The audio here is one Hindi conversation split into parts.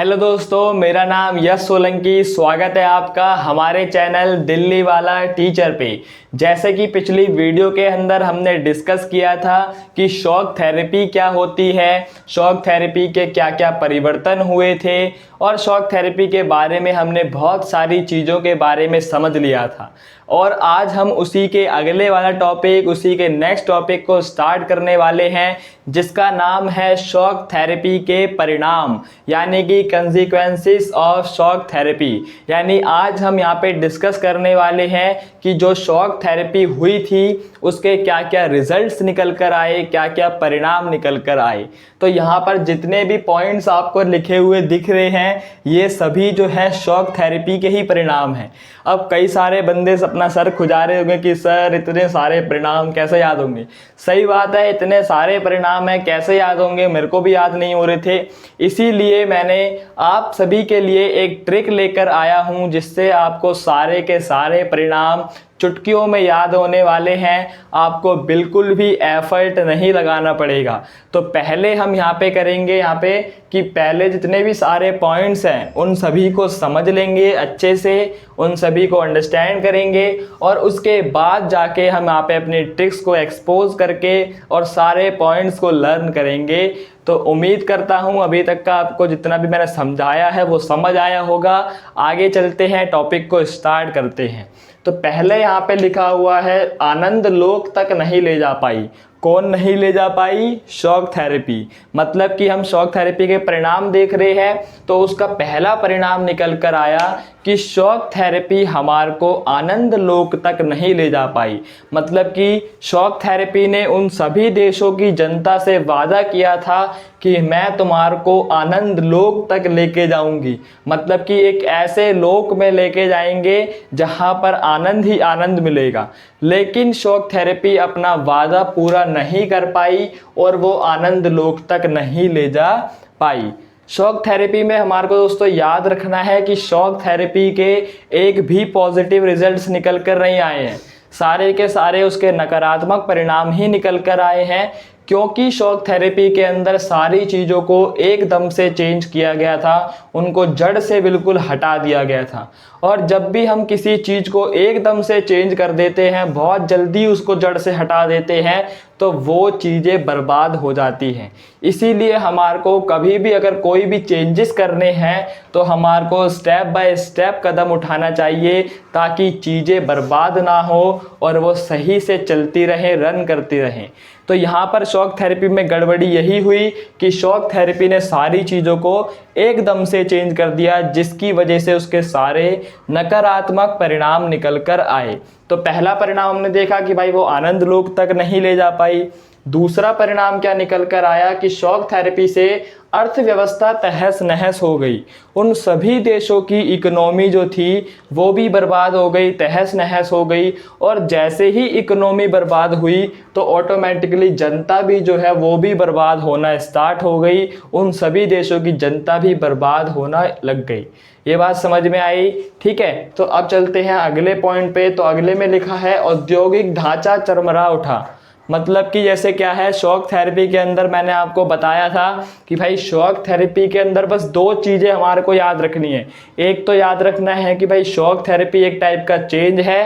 हेलो दोस्तों, मेरा नाम यश सोलंकी। स्वागत है आपका हमारे चैनल दिल्ली वाला टीचर पे। जैसे कि पिछली वीडियो के अंदर हमने डिस्कस किया था कि शॉक थेरेपी क्या होती है, शॉक थेरेपी के क्या क्या परिवर्तन हुए थे और शॉक थेरेपी के बारे में हमने बहुत सारी चीज़ों के बारे में समझ लिया था। और आज हम उसी के अगले वाला टॉपिक, उसी के नेक्स्ट टॉपिक को स्टार्ट करने वाले हैं, जिसका नाम है शॉक थेरेपी के परिणाम, यानी कि कंसिक्वेंसेस ऑफ शॉक थेरेपी। यानी आज हम यहाँ पे डिस्कस करने वाले हैं कि जो शॉक थेरेपी हुई थी उसके क्या क्या रिजल्ट्स निकल कर आए, क्या क्या परिणाम निकल कर आए। तो यहाँ पर जितने भी पॉइंट्स आपको लिखे हुए दिख रहे हैं, ये सभी जो है शॉक थेरेपी के ही परिणाम हैं। अब कई सारे बंदे अपना सर खुजा रहे होंगे कि सर इतने सारे परिणाम कैसे याद होंगे। सही बात है, इतने सारे परिणाम हैं, कैसे याद होंगे, मेरे को भी याद नहीं हो रहे थे। इसीलिए मैंने आप सभी के लिए एक ट्रिक लेकर आया हूं, जिससे आपको सारे के सारे परिणाम चुटकियों में याद होने वाले हैं। आपको बिल्कुल भी एफर्ट नहीं लगाना पड़ेगा। तो पहले हम यहाँ पे करेंगे कि पहले जितने भी सारे पॉइंट्स हैं उन सभी को समझ लेंगे अच्छे से, उन सभी को अंडरस्टैंड करेंगे और उसके बाद जाके हम यहाँ पे अपनी ट्रिक्स को एक्सपोज करके और सारे पॉइंट्स को लर्न करेंगे। तो उम्मीद करता हूँ अभी तक का आपको जितना भी मैंने समझाया है वो समझ आया होगा। आगे चलते हैं, टॉपिक को स्टार्ट करते हैं। तो पहले यहाँ पे लिखा हुआ है आनंद लोक तक नहीं ले जा पाई। कौन नहीं ले जा पाई? Shock therapy. मतलब कि हम शॉक थेरेपी के परिणाम देख रहे हैं, तो उसका पहला परिणाम निकल कर आया कि शॉक थेरेपी हमारे को आनंद लोक तक नहीं ले जा पाई। मतलब कि शॉक थेरेपी ने उन सभी देशों की जनता से वादा किया था कि मैं तुम्हारे को आनंद लोक तक लेके जाऊंगी। मतलब कि एक ऐसे लोक में लेके जाएंगे जहां पर आनंद ही आनंद मिलेगा। लेकिन शॉक थेरेपी अपना वादा पूरा नहीं कर पाई और वो आनंद लोक तक नहीं ले जा पाई। शॉक थेरेपी में हमारे को दोस्तों याद रखना है कि शॉक थेरेपी के एक भी पॉजिटिव रिजल्ट्स निकल कर नहीं आए हैं। सारे के सारे उसके नकारात्मक परिणाम ही निकल कर आए हैं, क्योंकि शॉक थेरेपी के अंदर सारी चीज़ों को एकदम से चेंज किया गया था, उनको जड़ से बिल्कुल हटा दिया गया था। और जब भी हम किसी चीज़ को एकदम से चेंज कर देते हैं, बहुत जल्दी उसको जड़ से हटा देते हैं, तो वो चीज़ें बर्बाद हो जाती हैं। इसीलिए हमारे को कभी भी अगर कोई भी चेंजेस करने हैं तो हमारे को स्टेप बाय स्टेप कदम उठाना चाहिए, ताकि चीज़ें बर्बाद ना हो और वो सही से चलती रहें, रन करती रहें। तो यहाँ पर शॉक थेरेपी में गड़बड़ी यही हुई कि शॉक थेरेपी ने सारी चीज़ों को एकदम से चेंज कर दिया, जिसकी वजह से उसके सारे नकारात्मक परिणाम निकल कर आए। तो पहला परिणाम हमने देखा कि भाई वो आनंद लोक तक नहीं ले जा पाई। दूसरा परिणाम क्या निकल कर आया कि शॉक थेरेपी से अर्थव्यवस्था तहस नहस हो गई। उन सभी देशों की इकोनॉमी जो थी वो भी बर्बाद हो गई, तहस नहस हो गई। और जैसे ही इकोनॉमी बर्बाद हुई तो ऑटोमेटिकली जनता भी जो है वो भी बर्बाद होना स्टार्ट हो गई। उन सभी देशों की जनता भी बर्बाद होना लग गई। ये बात समझ में आई? ठीक है, तो अब चलते हैं अगले पॉइंट पे। तो अगले में लिखा है औद्योगिक ढांचा चरमरा उठा। मतलब कि जैसे क्या है, शॉक थेरेपी के अंदर मैंने आपको बताया था कि भाई शॉक थेरेपी के अंदर बस दो चीज़ें हमारे को याद रखनी है। एक तो याद रखना है कि भाई शॉक थेरेपी एक टाइप का चेंज है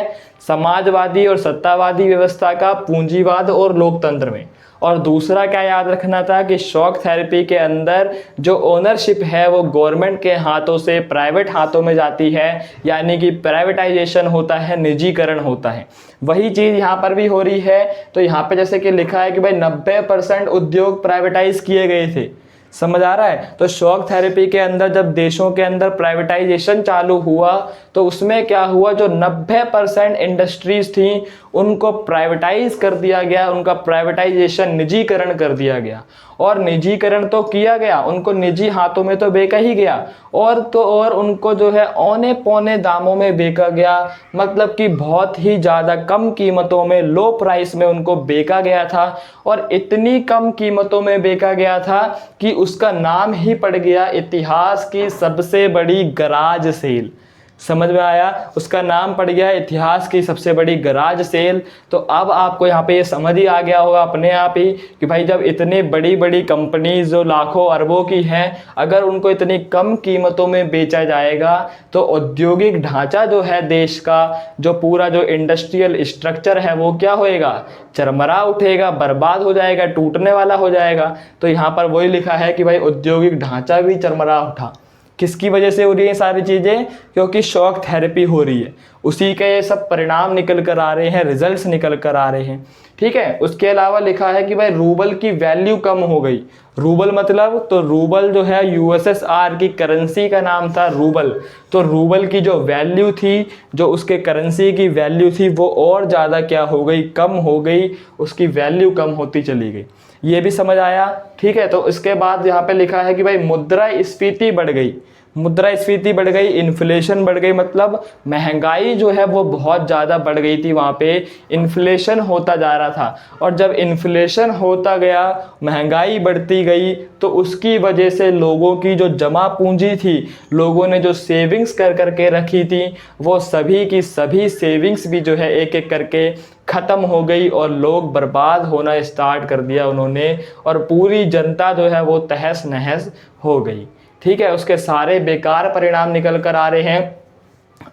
समाजवादी और सत्तावादी व्यवस्था का पूंजीवाद और लोकतंत्र में। और दूसरा क्या याद रखना था कि शॉक थेरेपी के अंदर जो ओनरशिप है वो गवर्नमेंट के हाथों से प्राइवेट हाथों में जाती है, यानी कि प्राइवेटाइजेशन होता है, निजीकरण होता है। वही चीज़ यहाँ पर भी हो रही है। तो यहाँ पे जैसे कि लिखा है कि भाई 90% उद्योग प्राइवेटाइज किए गए थे। समझ आ रहा है? तो शॉक थेरेपी के अंदर जब देशों के अंदर प्राइवेटाइजेशन चालू हुआ तो उसमें क्या हुआ, जो 90% इंडस्ट्रीज थी उनको प्राइवेटाइज कर दिया गया, उनका प्राइवेटाइजेशन निजीकरण कर दिया गया। और निजीकरण तो किया गया, उनको निजी हाथों में तो बेचा ही गया, और तो और उनको जो है औने पौने दामों में बेचा गया। मतलब कि बहुत ही ज़्यादा कम कीमतों में, लो प्राइस में उनको बेचा गया था। और इतनी कम कीमतों में बेचा गया था कि उसका नाम ही पड़ गया इतिहास की सबसे बड़ी गराज सेल। समझ में आया? उसका नाम पड़ गया इतिहास की सबसे बड़ी गराज सेल। तो अब आपको यहाँ पे ये समझ ही आ गया होगा अपने आप ही कि भाई जब इतनी बड़ी बड़ी कंपनीज जो लाखों अरबों की हैं, अगर उनको इतनी कम कीमतों में बेचा जाएगा तो औद्योगिक ढांचा जो है देश का, जो पूरा जो इंडस्ट्रियल स्ट्रक्चर है वो क्या होएगा, चरमरा उठेगा, बर्बाद हो जाएगा, टूटने वाला हो जाएगा। तो यहाँ पर वही लिखा है कि भाई औद्योगिक ढांचा भी चरमरा उठा। किसकी वजह से हो रही है सारी चीज़ें? क्योंकि शॉक थेरेपी हो रही है, उसी के ये सब परिणाम निकल कर आ रहे हैं, रिजल्ट्स निकल कर आ रहे हैं। ठीक है, उसके अलावा लिखा है कि भाई रूबल की वैल्यू कम हो गई। रूबल मतलब, तो रूबल जो है यूएसएसआर की करेंसी का नाम था रूबल। तो रूबल की जो वैल्यू थी, जो उसके करेंसी की वैल्यू थी, वो और ज़्यादा क्या हो गई, कम हो गई, उसकी वैल्यू कम होती चली गई। ये भी समझ आया? ठीक है, तो इसके बाद यहाँ पे लिखा है कि भाई मुद्रास्फीति बढ़ गई। मुद्रास्फीति बढ़ गई, इन्फ्लेशन बढ़ गई, मतलब महंगाई जो है वो बहुत ज़्यादा बढ़ गई थी। वहाँ पे इन्फ्लेशन होता जा रहा था, और जब इन्फ्लेशन होता गया, महंगाई बढ़ती गई, तो उसकी वजह से लोगों की जो जमा पूंजी थी, लोगों ने जो सेविंग्स कर करके रखी थी, वो सभी की सभी सेविंग्स भी जो है एक एक करके ख़त्म हो गई, और लोग बर्बाद होना स्टार्ट कर दिया उन्होंने, और पूरी जनता जो है वो तहस नहस हो गई। ठीक है, उसके सारे बेकार परिणाम निकल कर आ रहे हैं।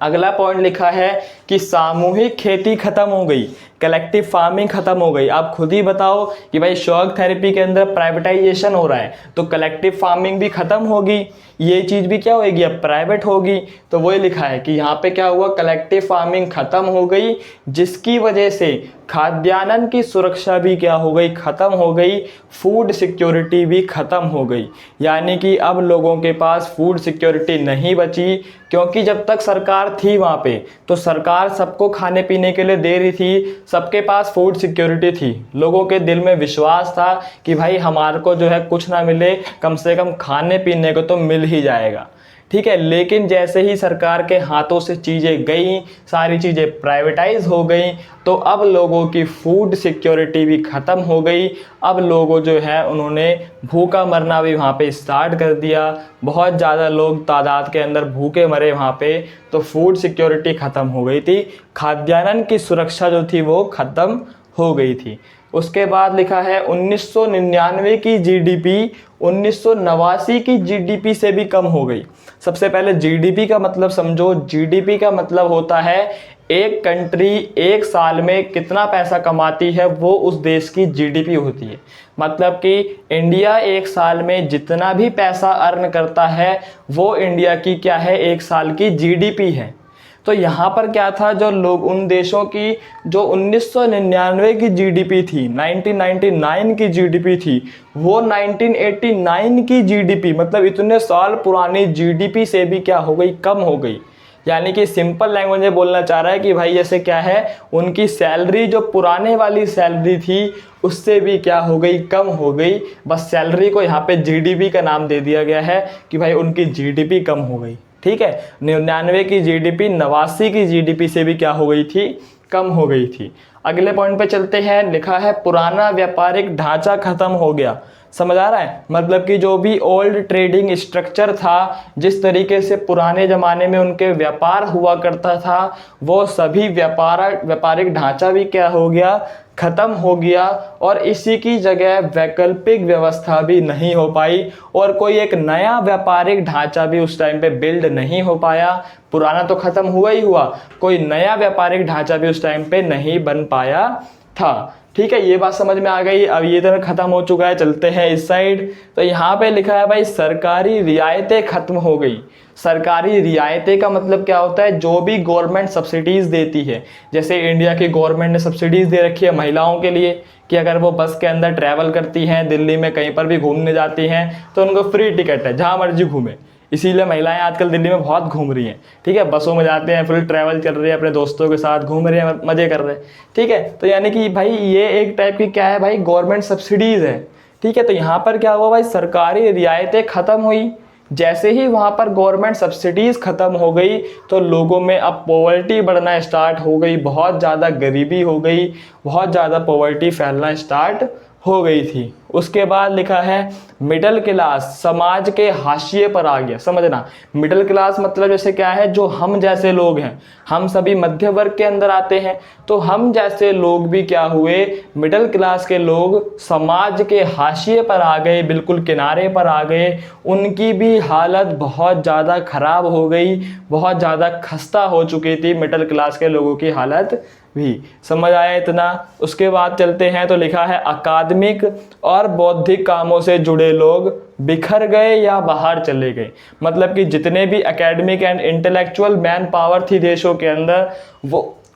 अगला पॉइंट लिखा है कि सामूहिक खेती खत्म हो गई, कलेक्टिव फार्मिंग खत्म हो गई। आप खुद ही बताओ कि भाई शॉक थेरेपी के अंदर प्राइवेटाइजेशन हो रहा है, तो कलेक्टिव फार्मिंग भी खत्म होगी, ये चीज़ भी क्या होगी, अब प्राइवेट होगी। तो वही लिखा है कि यहाँ पे क्या हुआ, कलेक्टिव फार्मिंग खत्म हो गई, जिसकी वजह से खाद्यान्न की सुरक्षा भी क्या हो गई, खत्म हो गई, फूड सिक्योरिटी भी खत्म हो गई। यानी कि अब लोगों के पास फूड सिक्योरिटी नहीं बची, क्योंकि जब तक सरकार थी वहाँ पे, तो सरकार सबको खाने पीने के लिए दे रही थी, सबके पास फूड सिक्योरिटी थी, लोगों के दिल में विश्वास था कि भाई हमारे को जो है कुछ ना मिले, कम से कम खाने पीने को तो मिल ही जाएगा। ठीक है, लेकिन जैसे ही सरकार के हाथों से चीज़ें गई, सारी चीज़ें प्राइवेटाइज हो गई, तो अब लोगों की फूड सिक्योरिटी भी ख़त्म हो गई। अब लोगों जो है उन्होंने भूखा मरना भी वहाँ पे स्टार्ट कर दिया, बहुत ज़्यादा लोग तादाद के अंदर भूखे मरे वहाँ पे। तो फूड सिक्योरिटी ख़त्म हो गई थी, खाद्यान्न की सुरक्षा जो थी वो ख़त्म हो गई थी। उसके बाद लिखा है 1999 की जीडीपी 1989 की जीडीपी से भी कम हो गई। सबसे पहले जीडीपी का मतलब समझो। जीडीपी का मतलब होता है एक कंट्री एक साल में कितना पैसा कमाती है, वो उस देश की जीडीपी होती है। मतलब कि इंडिया एक साल में जितना भी पैसा अर्न करता है, वो इंडिया की क्या है, एक साल की जीडीपी है। तो यहाँ पर क्या था, जो लोग उन देशों की जो 1999 की जीडीपी थी, 1999 की जीडीपी थी, वो 1989 की जीडीपी, मतलब इतने साल पुरानी जीडीपी से भी क्या हो गई, कम हो गई। यानी कि सिंपल लैंग्वेज में बोलना चाह रहा है कि भाई जैसे क्या है, उनकी सैलरी जो पुराने वाली सैलरी थी उससे भी क्या हो गई, कम हो गई। बस सैलरी को यहाँ पे जीडीपी का नाम दे दिया गया है कि भाई उनकी जीडीपी कम हो गई। ठीक है, 99 की जीडीपी 89 की जीडीपी से भी क्या हो गई थी, कम हो गई थी। अगले पॉइंट पे चलते हैं। लिखा है पुराना व्यापारिक ढांचा खत्म हो गया। समझ आ रहा है? मतलब कि जो भी ओल्ड ट्रेडिंग स्ट्रक्चर था, जिस तरीके से पुराने ज़माने में उनके व्यापार हुआ करता था, वो सभी व्यापारिक ढांचा भी क्या हो गया, ख़त्म हो गया। और इसी की जगह वैकल्पिक व्यवस्था भी नहीं हो पाई, और कोई एक नया व्यापारिक ढांचा भी उस टाइम पे बिल्ड नहीं हो पाया। पुराना तो ख़त्म हुआ ही हुआ, कोई नया व्यापारिक ढांचा भी उस टाइम पे नहीं बन पाया था। ठीक है, ये बात समझ में आ गई। अब ये तो खत्म हो चुका है, चलते हैं इस साइड। तो यहाँ पे लिखा है भाई सरकारी रियायतें खत्म हो गई। सरकारी रियायतें का मतलब क्या होता है, जो भी गवर्नमेंट सब्सिडीज़ देती है। जैसे इंडिया की गवर्नमेंट ने सब्सिडीज़ दे रखी है महिलाओं के लिए कि अगर वो बस के अंदर ट्रैवल करती हैं, दिल्ली में कहीं पर भी घूमने जाती हैं, तो उनको फ्री टिकट है, जहाँ मर्जी घूमे। इसीलिए महिलाएं आजकल दिल्ली में बहुत घूम रही हैं। ठीक है, बसों में जाते हैं, फुल ट्रैवल कर रहे हैं, अपने दोस्तों के साथ घूम रहे हैं, मज़े कर रहे हैं। ठीक है, तो यानी कि भाई ये एक टाइप की क्या है भाई, गवर्नमेंट सब्सिडीज़ है। ठीक है, तो यहाँ पर क्या हुआ भाई, सरकारी रियायतें ख़त्म हुई। जैसे ही वहाँ पर गवर्नमेंट सब्सिडीज़ ख़त्म हो गई, तो लोगों में अब पॉवर्टी बढ़ना स्टार्ट हो गई, बहुत ज़्यादा गरीबी हो गई, बहुत ज़्यादा पॉवर्टी फैलना स्टार्ट हो गई थी। उसके बाद लिखा है मिडिल क्लास समाज के हाशिए पर आ गया। समझना, मिडिल क्लास मतलब जैसे क्या है, जो हम जैसे लोग हैं, हम सभी मध्य वर्ग के अंदर आते हैं, तो हम जैसे लोग भी क्या हुए, मिडिल क्लास के लोग समाज के हाशिए पर आ गए, बिल्कुल किनारे पर आ गए। उनकी भी हालत बहुत ज़्यादा खराब हो गई, बहुत ज़्यादा खस्ता हो चुकी थी मिडिल क्लास के लोगों की हालत भी। समझ आया इतना। उसके बाद चलते हैं तो लिखा है अकादमिक और बौद्धिक कामों से जुड़े लोग बिखर गए या बाहर चले गए। मतलब कि जितने भी academic and intellectual man power थी देशों के अंदर,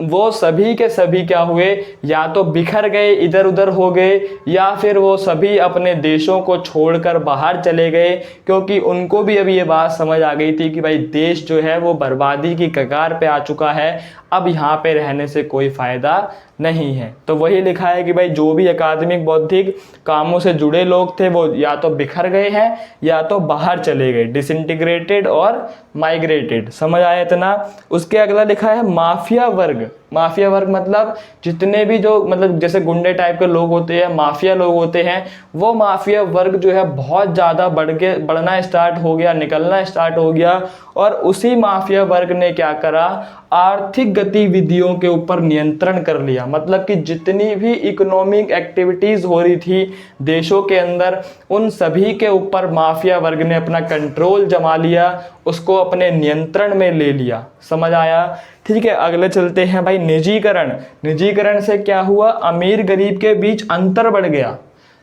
वो सभी के सभी क्या हुए, या तो बिखर गए, इधर उधर हो गए, या फिर वो सभी अपने देशों को छोड़कर बाहर चले गए, क्योंकि उनको भी अभी ये बात समझ आ गई थी कि भाई देश जो है वो बर्बादी की कगार पे आ चुका है, अब यहाँ पे रहने से कोई फ़ायदा नहीं है। तो वही लिखा है कि भाई जो भी अकादमिक बौद्धिक कामों से जुड़े लोग थे वो या तो बिखर गए हैं या तो बाहर चले गए, डिसइंटीग्रेटेड और माइग्रेटेड। समझ आया इतना। उसके अगला लिखा है माफिया वर्ग। माफिया वर्ग मतलब जितने भी जो मतलब जैसे गुंडे टाइप के लोग होते हैं, माफिया लोग होते हैं, वो माफिया वर्ग जो है बहुत ज़्यादा बढ़ना स्टार्ट हो गया, निकलना स्टार्ट हो गया। और उसी माफिया वर्ग ने क्या करा, आर्थिक गतिविधियों के ऊपर नियंत्रण कर लिया। मतलब कि जितनी भी इकोनॉमिक एक्टिविटीज हो रही थी देशों के अंदर, उन सभी के ऊपर माफिया वर्ग ने अपना कंट्रोल जमा लिया, उसको अपने नियंत्रण में ले लिया। समझ आया। ठीक है, अगले चलते हैं भाई निजीकरण। निजीकरण से क्या हुआ, अमीर गरीब के बीच अंतर बढ़ गया।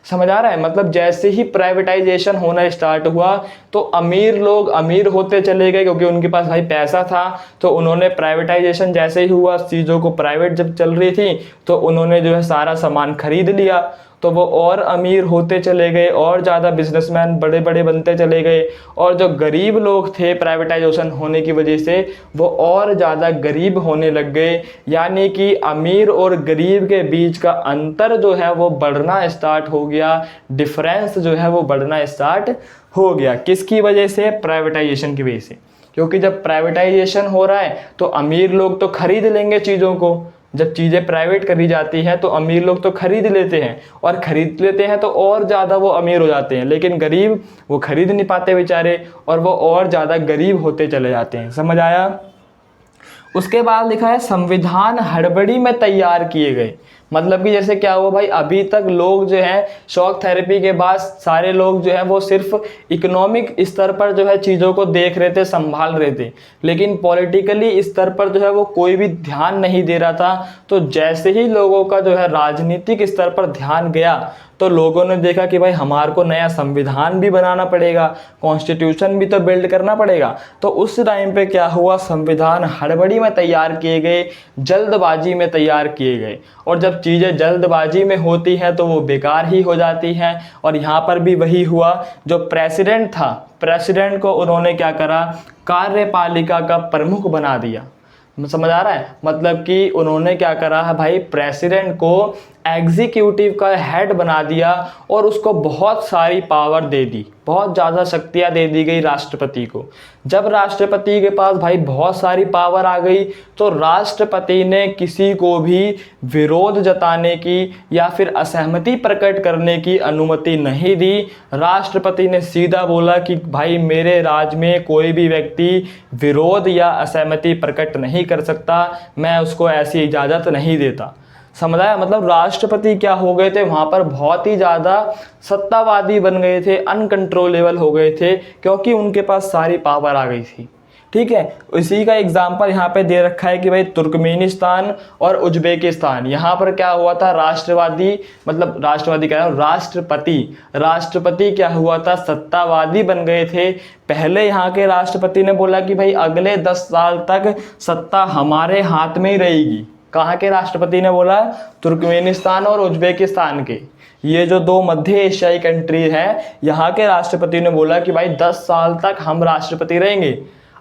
समझ आ रहा है। मतलब जैसे ही प्राइवेटाइजेशन होना स्टार्ट हुआ तो अमीर लोग अमीर होते चले गए, क्योंकि उनके पास भाई पैसा था। तो उन्होंने प्राइवेटाइजेशन जैसे ही हुआ, चीज़ों को प्राइवेट जब चल रही थी तो उन्होंने जो है सारा सामान खरीद लिया, तो वो और अमीर होते चले गए, और ज़्यादा बिजनेसमैन बड़े बड़े बनते चले गए। और जो गरीब लोग थे प्राइवेटाइजेशन होने की वजह से वो और ज़्यादा गरीब होने लग गए। यानी कि अमीर और गरीब के बीच का अंतर जो है वो बढ़ना स्टार्ट हो गया, डिफरेंस जो है वो बढ़ना स्टार्ट हो गया। किसकी वजह से, प्राइवेटाइजेशन की वजह से। क्योंकि जब प्राइवेटाइजेशन हो रहा है तो अमीर लोग तो खरीद लेंगे चीज़ों को। जब चीज़ें प्राइवेट करी जाती हैं तो अमीर लोग तो खरीद लेते हैं, और ख़रीद लेते हैं तो और ज़्यादा वो अमीर हो जाते हैं। लेकिन गरीब वो खरीद नहीं पाते बेचारे, और वो और ज़्यादा गरीब होते चले जाते हैं। समझ आया। उसके बाद लिखा है संविधान हड़बड़ी में तैयार किए गए। मतलब कि जैसे क्या हुआ भाई, अभी तक लोग जो हैं शॉक थेरेपी के बाद सारे लोग जो हैं वो सिर्फ इकोनॉमिक स्तर पर जो है चीज़ों को देख रहे थे, संभाल रहे थे, लेकिन पॉलिटिकली स्तर पर जो है वो कोई भी ध्यान नहीं दे रहा था। तो जैसे ही लोगों का जो है राजनीतिक स्तर पर ध्यान गया तो लोगों ने देखा कि भाई हमारे को नया संविधान भी बनाना पड़ेगा, कॉन्स्टिट्यूशन भी तो बिल्ड करना पड़ेगा। तो उस टाइम पे क्या हुआ, संविधान हड़बड़ी में तैयार किए गए, जल्दबाजी में तैयार किए गए। और जब चीज़ें जल्दबाजी में होती हैं तो वो बेकार ही हो जाती हैं। और यहाँ पर भी वही हुआ, जो प्रेसिडेंट था, प्रेसिडेंट को उन्होंने क्या करा, कार्यपालिका का प्रमुख बना दिया। समझ आ रहा है। मतलब कि उन्होंने क्या करा है भाई, प्रेसिडेंट को एग्जीक्यूटिव का हेड बना दिया और उसको बहुत सारी पावर दे दी, बहुत ज़्यादा शक्तियाँ दे दी गई राष्ट्रपति को। जब राष्ट्रपति के पास भाई बहुत सारी पावर आ गई तो राष्ट्रपति ने किसी को भी विरोध जताने की या फिर असहमति प्रकट करने की अनुमति नहीं दी। राष्ट्रपति ने सीधा बोला कि भाई मेरे राज्य में कोई भी व्यक्ति विरोध या असहमति प्रकट नहीं कर सकता, मैं उसको ऐसी इजाज़त नहीं देता। समझ आया। मतलब राष्ट्रपति क्या हो गए थे वहाँ पर, बहुत ही ज़्यादा सत्तावादी बन गए थे, अनकंट्रोलेबल हो गए थे, क्योंकि उनके पास सारी पावर आ गई थी। ठीक है। इसी का एग्जाम्पल यहाँ पे दे रखा है कि भाई तुर्कमेनिस्तान और उज्बेकिस्तान, यहाँ पर क्या हुआ था, राष्ट्रवादी मतलब राष्ट्रवादी कह रहा हूँ, राष्ट्रपति क्या हुआ था, सत्तावादी बन गए थे। पहले यहाँ के राष्ट्रपति ने बोला कि भाई अगले 10 साल तक सत्ता हमारे हाथ में ही रहेगी। कहाँ के राष्ट्रपति ने बोला, तुर्कमेनिस्तान और उज्बेकिस्तान के, ये जो 2 मध्य एशियाई कंट्री हैं, यहाँ के राष्ट्रपति ने बोला कि भाई 10 साल तक हम राष्ट्रपति रहेंगे।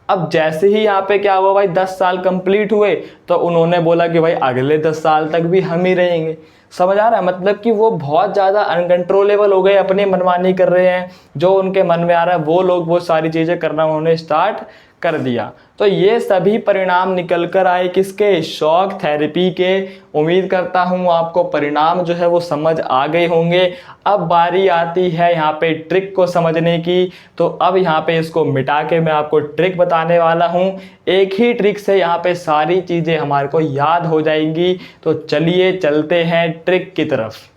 अब जैसे ही यहाँ पे क्या हुआ भाई, 10 साल कंप्लीट हुए तो उन्होंने बोला कि भाई अगले 10 साल तक भी हम ही रहेंगे। समझ आ रहा है। मतलब कि वो बहुत ज़्यादा अनकंट्रोलेबल हो गए, अपनी मनमानी कर रहे हैं, जो उनके मन में आ रहा है वो लोग वो सारी चीज़ें करना उन्होंने स्टार्ट कर दिया। तो ये सभी परिणाम निकल कर आए किसके? शॉक थेरेपी के। उम्मीद करता हूँ आपको परिणाम जो है वो समझ आ गए होंगे। अब बारी आती है यहाँ पे ट्रिक को समझने की। तो अब यहाँ पे इसको मिटा के मैं आपको ट्रिक बताने वाला हूँ। एक ही ट्रिक से यहाँ पे सारी चीज़ें हमारे को याद हो जाएंगी। तो चलिए चलते हैं ट्रिक की तरफ।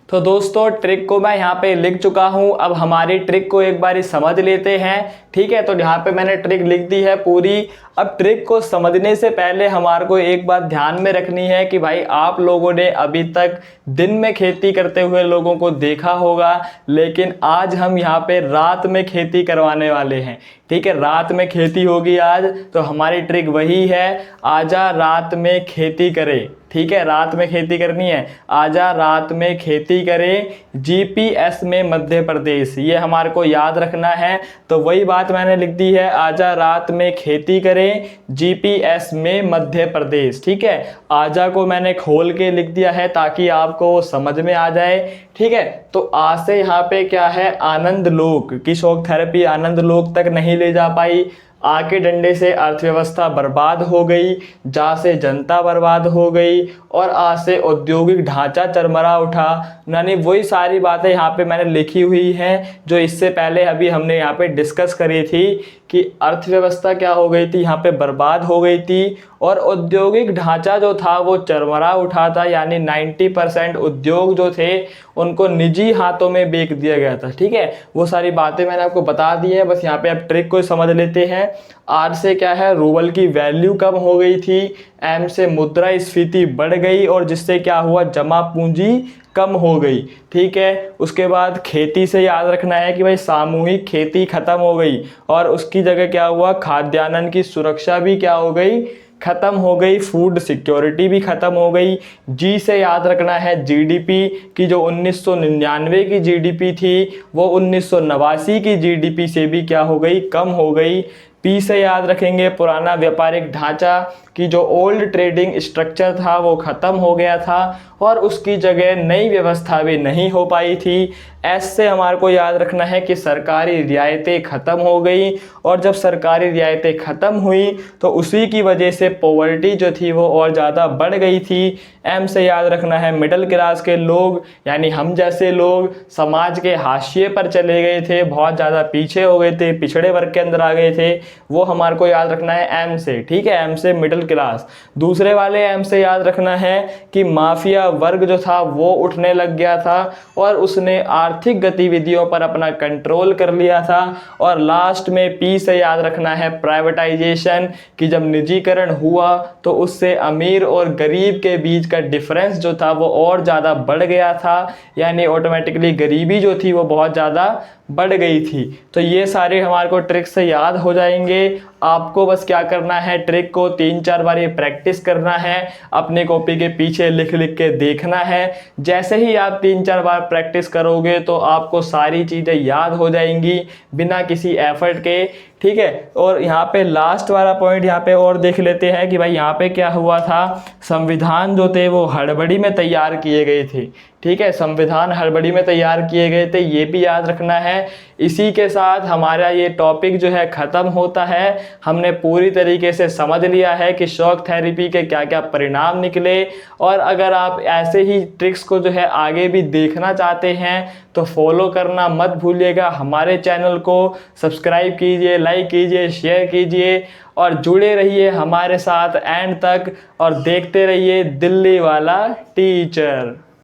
तो दोस्तों ट्रिक को मैं यहाँ पे लिख चुका हूँ। अब हमारी ट्रिक को एक बारी समझ लेते हैं। ठीक है, तो यहाँ पे मैंने ट्रिक लिख दी है पूरी। अब ट्रिक को समझने से पहले हमारे को एक बात ध्यान में रखनी है कि भाई आप लोगों ने अभी तक दिन में खेती करते हुए लोगों को देखा होगा, लेकिन आज हम यहाँ पे रात में खेती करवाने वाले हैं। ठीक है, रात में खेती होगी आज। तो हमारी ट्रिक वही है, आजा रात में खेती करें। ठीक है, रात में खेती करनी है, आजा रात में खेती करें, जीपीएस में मध्य प्रदेश, ये हमारे को याद रखना है। तो वही बात मैंने लिख दी है, आजा रात में खेती करें, जीपीएस में मध्य प्रदेश। ठीक है, आजा को मैंने खोल के लिख दिया है ताकि आपको वो समझ में आ जाए। ठीक है, तो आ से यहाँ पे क्या है, आनंद लोक की शॉक थेरेपी आनंद लोक तक नहीं ले जा पाई। आ के डंडे से अर्थव्यवस्था बर्बाद हो गई, जा से जनता बर्बाद हो गई, और आ से औद्योगिक ढांचा चरमरा उठा। यानी वही सारी बातें यहाँ पे मैंने लिखी हुई हैं जो इससे पहले अभी हमने यहाँ पे डिस्कस करी थी कि अर्थव्यवस्था क्या हो गई थी, यहाँ पे बर्बाद हो गई थी, और औद्योगिक ढांचा जो था वो चरमरा उठा था। यानी 90% उद्योग जो थे उनको निजी हाथों में बेच दिया गया था। ठीक है, वो सारी बातें मैंने आपको बता दी है। बस यहाँ पे आप ट्रिक को समझ लेते हैं। आर से क्या है, रूबल की वैल्यू कम हो गई थी। एम से मुद्रास्फीति बढ़ गई, और जिससे क्या हुआ, जमा पूंजी कम हो गई। ठीक है, उसके बाद खेती से याद रखना है कि भाई सामूहिक खेती खत्म हो गई, और उसकी जगह क्या हुआ, खाद्यान्न की सुरक्षा भी क्या हो गई, खत्म हो गई, फूड सिक्योरिटी भी खत्म हो गई। जी से याद रखना है जीडीपी की, जो 1999 की जीडीपी थी वो 1989 की जीडीपी से भी क्या हो गई, कम हो गई। पी से याद रखेंगे पुराना व्यापारिक ढांचा की, जो ओल्ड ट्रेडिंग स्ट्रक्चर था वो ख़त्म हो गया था, और उसकी जगह नई व्यवस्था भी नहीं हो पाई थी। एस से हमारे को याद रखना है कि सरकारी रियायतें ख़त्म हो गई, और जब सरकारी रियायतें ख़त्म हुई तो उसी की वजह से पॉवर्टी जो थी वो और ज़्यादा बढ़ गई थी। एम से याद रखना है मिडिल क्लास के लोग, यानी हम जैसे लोग समाज के हाशिए पर चले गए थे, बहुत ज़्यादा पीछे हो गए थे, पिछड़े वर्ग के अंदर आ गए थे, वो हमारे को याद रखना है एम से। ठीक है, एम से मिडिल क्लास। दूसरे वाले एम से याद रखना है कि माफिया वर्ग जो था वो उठने लग गया था, और उसने आर्थिक गतिविधियों पर अपना कंट्रोल कर लिया था। और लास्ट में पी से याद रखना है प्राइवेटाइजेशन की, जब निजीकरण हुआ तो उससे अमीर और गरीब के बीच का डिफरेंस जो था वो और ज़्यादा बढ़ गया था। यानी ऑटोमेटिकली गरीबी जो थी वो बहुत ज़्यादा बढ़ गई थी। तो ये सारे हमारे को ट्रिक से याद हो जाएंगे। आपको बस क्या करना है, ट्रिक को 3-4 बार ये प्रैक्टिस करना है, अपने कॉपी के पीछे लिख लिख के देखना है। जैसे ही आप 3-4 बार प्रैक्टिस करोगे तो आपको सारी चीज़ें याद हो जाएंगी बिना किसी एफर्ट के। ठीक है, और यहाँ पे लास्ट वाला पॉइंट यहाँ पे और देख लेते हैं कि भाई यहाँ पे क्या हुआ था, संविधान जो थे वो हड़बड़ी में तैयार किए गए थे। ठीक है, संविधान हड़बड़ी में तैयार किए गए थे, ये भी याद रखना है। इसी के साथ हमारा ये टॉपिक जो है ख़त्म होता है। हमने पूरी तरीके से समझ लिया है कि शॉक थेरेपी के क्या क्या परिणाम निकले, और अगर आप ऐसे ही ट्रिक्स को जो है आगे भी देखना चाहते हैं तो फॉलो करना मत भूलिएगा। हमारे चैनल को सब्सक्राइब कीजिए, लाइक कीजिए, शेयर कीजिए, और जुड़े रहिए हमारे साथ एंड तक, और देखते रहिए दिल्ली वाला टीचर।